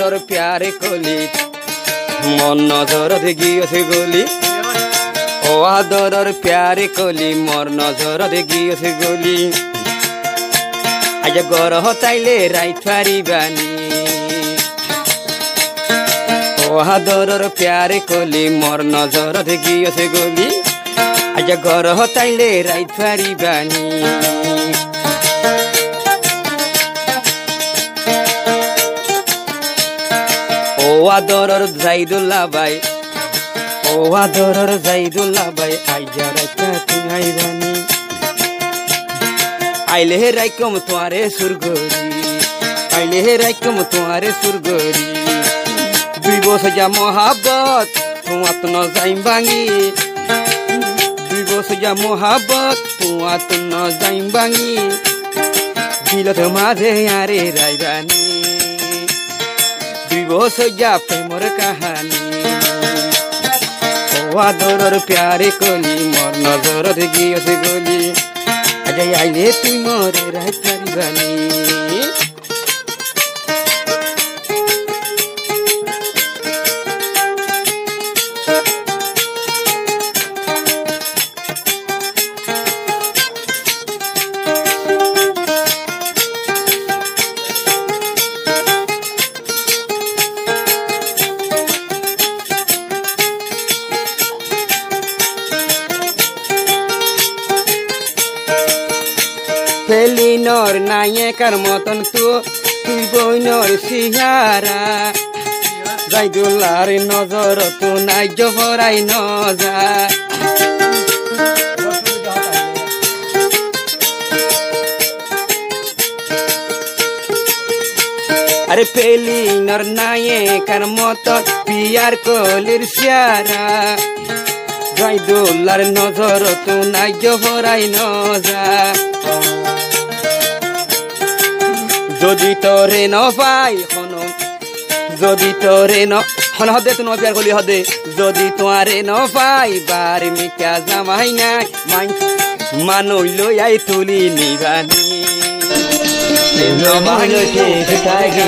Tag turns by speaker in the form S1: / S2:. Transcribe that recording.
S1: আদরর প্যারে কলি মন নজর গিয়েছে গলি ও আদরর প্যারে কলি মোর নজর গিয়েছে গলি আজ গরহ তাইলে রাইত পারিবানি ও আদরর প্যারে কলি মোর নজর গিয়েছে গলি আজ গরহ তাইলে রাইত পারিবানি ও আদরর জাইদুল্লাহ ভাই ও আদরর জাইদুল্লাহ ভাই আইজা রাইতা তুই আইবানি আইলে হে রাইকম তোয়ারে সুরগরি আইলে হে রাইকম তোয়ারে সুরগরি দুই বছর যা মহাবত তোমাত ন যাইম ভাঙি দুই বছর যা মহাবত তোমাত ন যাইম ভাঙি বিলত মাঝে আরে রাইবানি দুই বছর যা প্রেমর কাহানি ও আদরর প্যারে কলি মোর নজর গিয়েছে গলি আজ আইলে তুই মোরে রাইত পারিবানি পেলিনর নায়িকার মতন তুই বইনর সিহারা জাইদুল্লাহর নজর তো নাই জবরাই নজা আরে পেলিনর নায়িকার মতন পিয়ার কলির সিহারা জাইদুল্লাহর নজর তো নাই জবরাই নজা যদি তোরে ন পাই হন যদি তোরে ন হন হদে তো নবিয়ার গলি হদে যদি তোয়ারে ন পাই বার মিকা জামাই নাই মানুষ লই আই তুলি নিবানি
S2: মানো ঠিক থাকে